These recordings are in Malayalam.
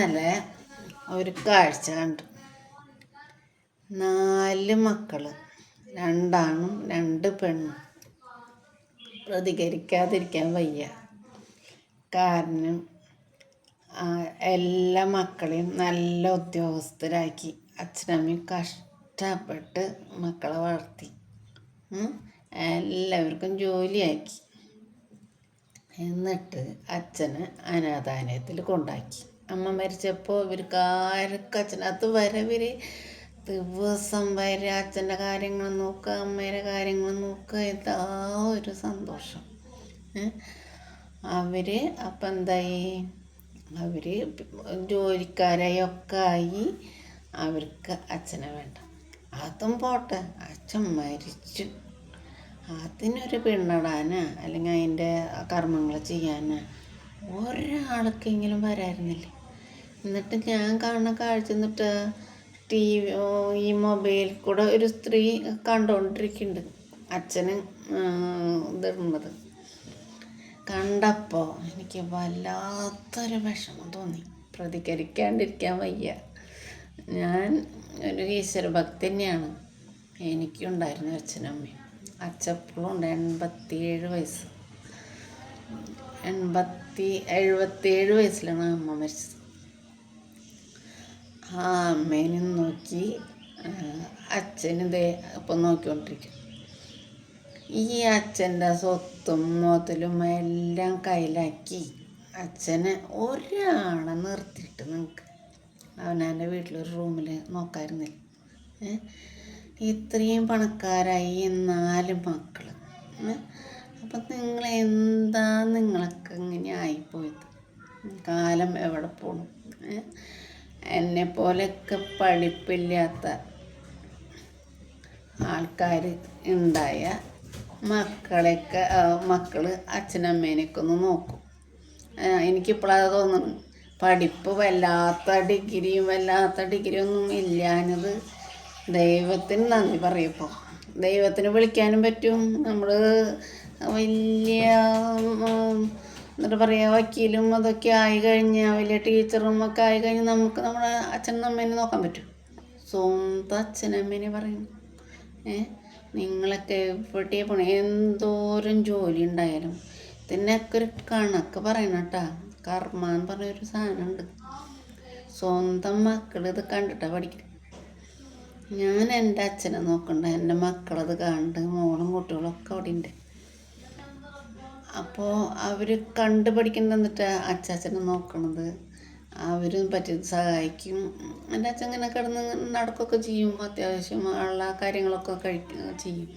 ഇന്നലെ ഒരു കാഴ്ച കണ്ടു. 4 മക്കൾ, 2 ആണും 2 പെണ്ണും. പ്രതികരിക്കാതിരിക്കാൻ വയ്യ. കാരണം എല്ലാ മക്കളെയും നല്ല ഉദ്യോഗസ്ഥരാക്കി. അച്ഛനമ്മയും കഷ്ടപ്പെട്ട് മക്കളെ വളർത്തി, എല്ലാവർക്കും ജോലിയാക്കി. എന്നിട്ട് അച്ഛനെ അനാഥാലയത്തിൽ കൊണ്ടാക്കി. അമ്മ മരിച്ചപ്പോൾ ഇവർക്ക് ആർക്കും അച്ഛനകത്ത് വരെ ദിവസം വരെ അച്ഛൻ്റെ കാര്യങ്ങൾ നോക്കുക, അമ്മയുടെ കാര്യങ്ങൾ നോക്കുക. എന്താ ഒരു സന്തോഷം. അപ്പം എന്തായി, അവർ ജോലിക്കാരെയൊക്കെ ആയി. അവർക്ക് അച്ഛനെ വേണ്ട. അതും പോട്ടെ, അച്ഛൻ മരിച്ചു. അതിനൊരു പിന്നിടാനാ അല്ലെങ്കിൽ അതിൻ്റെ കർമ്മങ്ങൾ ചെയ്യാനാ ഒരാൾക്കെങ്കിലും വരായിരുന്നില്ലേ? എന്നിട്ട് ഞാൻ കാണുന്ന കാഴ്ച എന്നിട്ട് ഈ മൊബൈലിൽ കൂടെ ഒരു സ്ത്രീ കണ്ടുകൊണ്ടിരിക്കുന്നുണ്ട് അച്ഛന് ഇതിടുന്നത്. കണ്ടപ്പോൾ എനിക്ക് വല്ലാത്തൊരു വിഷമം തോന്നി. പ്രതികരിക്കാണ്ടിരിക്കാൻ വയ്യ. ഞാൻ ഒരു ഈശ്വരഭക്തി തന്നെയാണ്. എനിക്കുണ്ടായിരുന്നു അച്ഛനമ്മയും. അച്ഛപ്പോഴും ഉണ്ട്. 87 വയസ്സ്. 77 വയസ്സിലാണ് അമ്മ മരിച്ചത്. ആ അമ്മേനും നോക്കി അച്ഛനിതേ ഇപ്പം നോക്കിക്കൊണ്ടിരിക്കും. ഈ അച്ഛൻ്റെ സ്വത്തും മുതലും എല്ലാം കയ്യിലാക്കി അച്ഛനെ ഒരാളെ നിർത്തിയിട്ട് നിങ്ങൾക്ക് അവനവൻ്റെ വീട്ടിലൊരു റൂമിൽ നോക്കാമായിരുന്നില്ല? ഇത്രയും പണക്കാരായി 4 മക്കൾ. അപ്പം നിങ്ങളൊക്കെ ഇങ്ങനെ ആയിപ്പോയത്? കാലം എവിടെ പോകണം? എന്നെപ്പോലെയൊക്കെ പഠിപ്പില്ലാത്ത ആൾക്കാർ ഉണ്ടായ മക്കൾ അച്ഛനമ്മേനെയൊക്കെ ഒന്ന് നോക്കും. എനിക്കിപ്പോഴത് തോന്നുന്നു. പഠിപ്പ് വല്ലാത്ത ഡിഗ്രിയൊന്നും ഇല്ലാഞ്ഞത് ദൈവത്തിന് നന്ദി പറയപ്പോൾ. ദൈവത്തിന് വിളിക്കാനും പറ്റും. നമ്മൾ വലിയ എന്നിട്ട് പറയുക വക്കീലും അതൊക്കെ ആയിക്കഴിഞ്ഞാൽ വലിയ ടീച്ചറും ഒക്കെ ആയിക്കഴിഞ്ഞാൽ നമുക്ക് നമ്മുടെ അച്ഛനും അമ്മേനെ നോക്കാൻ പറ്റും. സ്വന്തം അച്ഛനമ്മേനെ പറയുന്നു. നിങ്ങളൊക്കെ എവിടെ പോണേ? എന്തോരം ജോലി ഉണ്ടായാലും ഇതിനൊക്കെ ഒരു കണക്ക് പറയണം കേട്ടാ. കർമ്മ എന്ന് പറഞ്ഞൊരു സാധനമുണ്ട്. സ്വന്തം മക്കൾ ഇത് കണ്ടിട്ടാണ് പഠിക്കുന്നത്. ഞാൻ എൻ്റെ അച്ഛനെ നോക്കണ്ട, എൻ്റെ മക്കളത് കണ്ട് മോളും കുട്ടികളൊക്കെ അവിടെ ഉണ്ട്. അപ്പോൾ അവർ കണ്ട് പഠിക്കുന്നത് എന്നിട്ട് അച്ചാച്ചനെ നോക്കണത്. അവരും പറ്റി സഹായിക്കും. എൻ്റെ അച്ഛൻ ഇങ്ങനെ കിടന്ന് നടക്കുകയൊക്കെ ചെയ്യും. അത്യാവശ്യം ഉള്ള കാര്യങ്ങളൊക്കെ ചെയ്യും.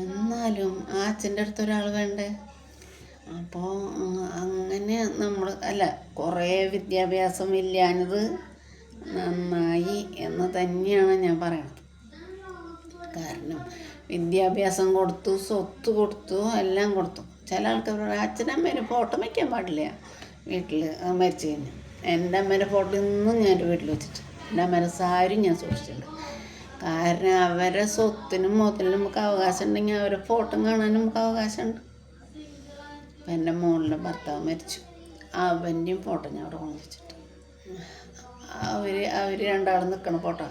എന്നാലും ആ അച്ഛൻ്റെ അടുത്ത് ഒരാൾ വേണ്ടേ? അപ്പോൾ അങ്ങനെ നമ്മൾ കുറേ വിദ്യാഭ്യാസം ഇല്ലാഞ്ഞത് നന്നായി എന്ന് തന്നെയാണ് ഞാൻ പറയണത്. കാരണം വിദ്യാഭ്യാസം കൊടുത്തു, സ്വത്ത് കൊടുത്തു, എല്ലാം കൊടുത്തു. ചില ആൾക്കാർ അച്ഛനമ്മേനെ ഫോട്ടോ വയ്ക്കാൻ പാടില്ല വീട്ടിൽ മരിച്ചു കഴിഞ്ഞാൽ. എൻ്റെ അമ്മേൻ്റെ ഫോട്ടോ ഇന്നും ഞാൻ വീട്ടിൽ വെച്ചിട്ട് എൻ്റെ അമ്മേൻ്റെ സാരി ഞാൻ സൂക്ഷിച്ചിട്ടുണ്ട്. കാരണം അവരെ സ്വത്തിനും മുതലിനും നമുക്ക് അവകാശം ഉണ്ടെങ്കിൽ അവരെ ഫോട്ടോ കാണാനും നമുക്ക് അവകാശമുണ്ട്. അപ്പം എൻ്റെ മോളുടെ ഭർത്താവ് മരിച്ചു. അവൻ്റെയും ഫോട്ടോ ഞാൻ അവിടെ കൊണ്ടു വെച്ചിട്ട് അവർ രണ്ടാളും നിൽക്കണ ഫോട്ടോ.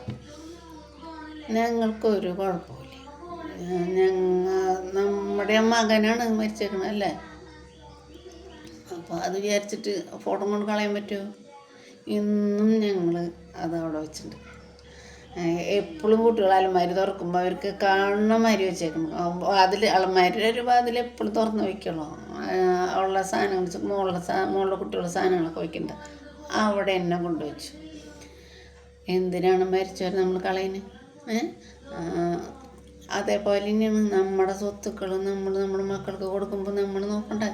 ഞങ്ങൾക്കൊരു കുഴപ്പമില്ല. നമ്മുടെ മകനാണ് മരിച്ചേക്കണത് അല്ലേ? അപ്പോൾ അത് വിചാരിച്ചിട്ട് ഫോട്ടോ കൊണ്ട് കളയാൻ പറ്റുമോ? ഇന്നും ഞങ്ങൾ അതവിടെ വെച്ചിട്ടുണ്ട്. എപ്പോഴും കുട്ടികൾ അലമാരി തുറക്കുമ്പോൾ അവർക്ക് കാണുന്ന മാതിരി വെച്ചേക്കണം. അലമാരിയുടെ ഒരു വാതിൽ എപ്പോഴും തുറന്ന് വയ്ക്കണോ? ഉള്ള സാധനങ്ങൾ മുകളിലെ കുട്ടികളുടെ സാധനങ്ങളൊക്കെ വയ്ക്കണ്ട. അവിടെ എന്നെ കൊണ്ടുവച്ചു. എന്തിനാണ് മരിച്ചവർ നമ്മൾ കളയുന്നത്? അതേപോലെ തന്നെയാണ് നമ്മുടെ സ്വത്തുക്കൾ നമ്മുടെ മക്കൾക്ക് കൊടുക്കുമ്പോൾ നമ്മൾ നോക്കണ്ടേ?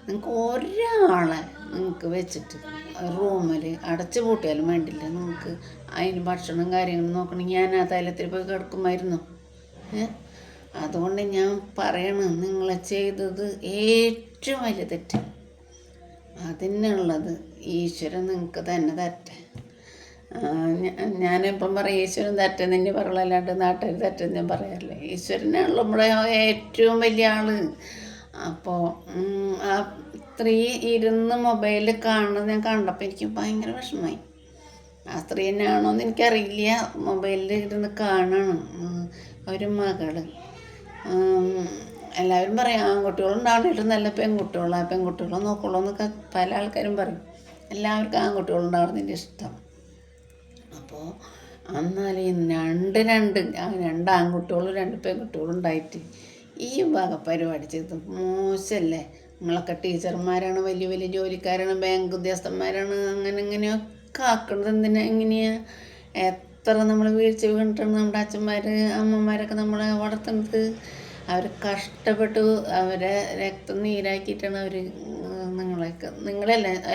നിങ്ങൾക്ക് ഒരാളെ നിങ്ങൾക്ക് വെച്ചിട്ട് റൂമിൽ അടച്ചു പൂട്ടിയാലും വേണ്ടില്ല. നിങ്ങൾക്ക് അതിന് ഭക്ഷണം കാര്യങ്ങളും നോക്കണമെങ്കിൽ ഞാൻ ആ തൈലത്തിൽ പോയി കിടക്കുമായിരുന്നു. അതുകൊണ്ട് ഞാൻ പറയണം, നിങ്ങൾ ചെയ്തത് ഏറ്റവും വലിയ തെറ്റ്. അതിനുള്ളത് ഈശ്വരൻ നിങ്ങൾക്ക് തന്നെ തരട്ടെ. ഞാനിപ്പം പറയും ഈശ്വരൻ തെറ്റെന്ന് തന്നെ പറയുള്ളൂ, അല്ലാണ്ട് നാട്ടുകാർ തെറ്റെന്ന് ഞാൻ പറയാറില്ല. ഈശ്വരനാണല്ലോ നമ്മുടെ ഏറ്റവും വലിയ ആൾ. അപ്പോൾ ആ സ്ത്രീ ഇരുന്ന് മൊബൈലിൽ കാണുന്നത് ഞാൻ കണ്ടപ്പോൾ എനിക്ക് ഭയങ്കര വിഷമമായി. ആ സ്ത്രീ തന്നെയാണോ എന്ന് എനിക്കറിയില്ല. മൊബൈലിൽ ഇരുന്ന് കാണണം ഒരു മകള്. എല്ലാവരും പറയും ആൺകുട്ടികളുണ്ടാവണേലും നല്ല പെൺകുട്ടികളെ നോക്കുള്ളൂ എന്നൊക്കെ പല ആൾക്കാരും പറയും. എല്ലാവർക്കും ആൺകുട്ടികളുണ്ടാവുന്നതിൻ്റെ ഇഷ്ടം. അപ്പോൾ എന്നാലും രണ്ട് ആൺകുട്ടികളും 2 പെൺകുട്ടികളും ഉണ്ടായിട്ട് ഈ വക പരിപാടി ചെയ്ത് മോശമല്ലേ? നിങ്ങളൊക്കെ ടീച്ചർമാരാണ്, വലിയ വലിയ ജോലിക്കാരാണ്, ബാങ്ക് ഉദ്യോഗസ്ഥന്മാരാണ്, ഇങ്ങനെയൊക്കെ ആക്കുന്നത് എങ്ങനെയാണ്? എത്ര നമ്മൾ വീഴ്ച വീണിട്ടാണ് നമ്മുടെ അച്ഛന്മാർ അമ്മമാരൊക്കെ നമ്മളെ വളർത്തുന്നത്. അവർ കഷ്ടപ്പെട്ട് അവരെ രക്തം നീരാക്കിയിട്ടാണ് അവർ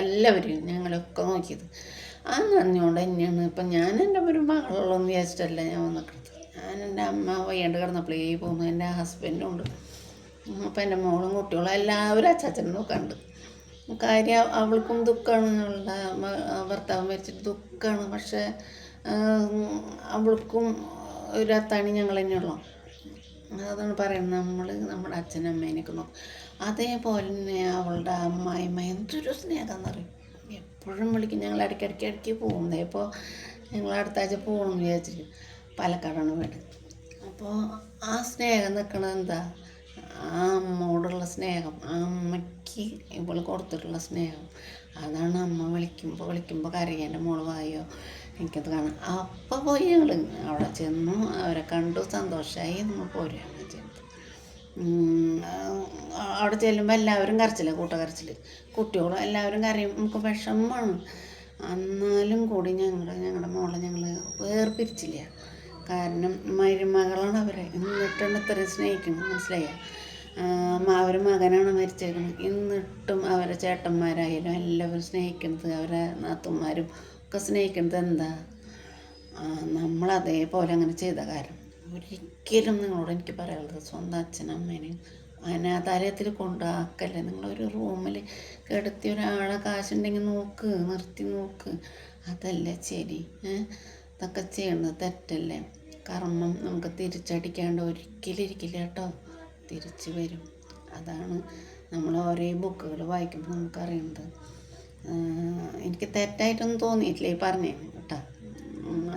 എല്ലാവരും ഞങ്ങളൊക്കെ നോക്കിയത്. ആ നന്ദിയോടെ തന്നെയാണ് ഇപ്പം ഞാൻ എൻ്റെ ഒരു മകളുള്ളതെന്ന് വിചാരിച്ചിട്ടല്ല ഞാൻ വന്നിട്ടത്. ഞാൻ എൻ്റെ അമ്മ വയ്യാണ്ട് കിടന്നപ്പോഴേ പോകുന്നു. എൻ്റെ ഹസ്ബൻഡും ഉണ്ട്. അപ്പം എൻ്റെ മോളും കുട്ടികളും എല്ലാവരും അച്ചാച്ചനെ നോക്കാണ്ട്. കാര്യം അവൾക്കും ദുഃഖമാണ്, അവളുടെ ഭർത്താവ് മരിച്ചിട്ട് ദുഃഖമാണ്. പക്ഷേ അവൾക്കും ഒരു അത്താണി ഞങ്ങൾ തന്നെയുള്ളൂ. അതാണ് പറയുന്നത്, നമ്മുടെ അച്ഛനമ്മേനെയൊക്കെ നോക്കും. അതേപോലെ തന്നെ അവളുടെ അമ്മായിമ്മ എന്തൊരു സ്നേഹമെന്ന് പറയും. എപ്പോഴും വിളിക്കും. ഞങ്ങൾ ഇടയ്ക്കിടയ്ക്ക് പോകുന്നത്. ഇപ്പോൾ ഞങ്ങൾ അടുത്ത ആഴ്ച പോകണമെന്ന് വിചാരിച്ചിട്ട്. പാലക്കാടാണ് വീട്. അപ്പോൾ ആ സ്നേഹം നിൽക്കണത് എന്താ? ആ അമ്മയോടുള്ള സ്നേഹം, ആ അമ്മയ്ക്ക് ഇവൾ കൊടുത്തിട്ടുള്ള സ്നേഹം. അതാണ് അമ്മ വിളിക്കുമ്പോൾ കരയും, എൻ്റെ മോള് വായോ എനിക്കത് കാണാം. അപ്പം പോയി ഞങ്ങൾ അവിടെ ചെന്നു, അവരെ കണ്ടു, സന്തോഷമായി നമ്മൾ പോരുകയാണ് ചെയ്യുന്നത്. അവിടെ ചെല്ലുമ്പോൾ എല്ലാവരും കൂട്ടക്കരച്ചിൽ. കുട്ടികളും എല്ലാവരും കരയും. നമുക്ക് വിഷമമാണ്. എന്നാലും കൂടി ഞങ്ങളുടെ മോളെ ഞങ്ങൾ വേർപിരിച്ചില്ല. കാരണം മരുമകളാണ് അവരെ. എന്നിട്ടാണ് ഇത്രയും സ്നേഹിക്കുന്നത്, മനസ്സിലായ? അവർ മകനാണ് മരിച്ചേക്കുന്നത്. എന്നിട്ടും അവരെ ചേട്ടന്മാരായാലും എല്ലാവരും സ്നേഹിക്കുന്നത്, അവരെ നാത്തുമാരും ഒക്കെ സ്നേഹിക്കുന്നത് എന്താ? നമ്മളതേപോലെ അങ്ങനെ ചെയ്ത കാരണം. ഒരിക്കലും നിങ്ങളോട് എനിക്ക് പറയാനുള്ളത്, സ്വന്തം അച്ഛനമ്മേനെയും അനാഥാലയത്തിൽ കൊണ്ടാക്കല്ലേ. നിങ്ങളൊരു റൂമിൽ കിടത്തി ഒരാളെ കാശുണ്ടെങ്കിൽ നിർത്തി നോക്ക്. അതല്ലേ ശരി? ഇതൊക്കെ ചെയ്യുന്നത് തെറ്റല്ലേ? കർമ്മം നമുക്ക് തിരിച്ചടിക്കാണ്ട് ഒരിക്കലും ഇരിക്കില്ല കേട്ടോ, തിരിച്ചു വരും. അതാണ് നമ്മൾ ഓരോ ബുക്കുകൾ വായിക്കുമ്പോൾ നമുക്കറിയുന്നത്. എനിക്ക് തെറ്റായിട്ടൊന്നും തോന്നിയിട്ടില്ല ഈ പറഞ്ഞേ കേട്ടോ.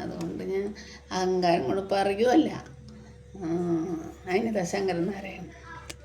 അതുകൊണ്ട് ഞാൻ അഹങ്കാരം കൊണ്ട് പറയുമല്ല. അതിന് ശങ്കരൻ നാരായണൻ.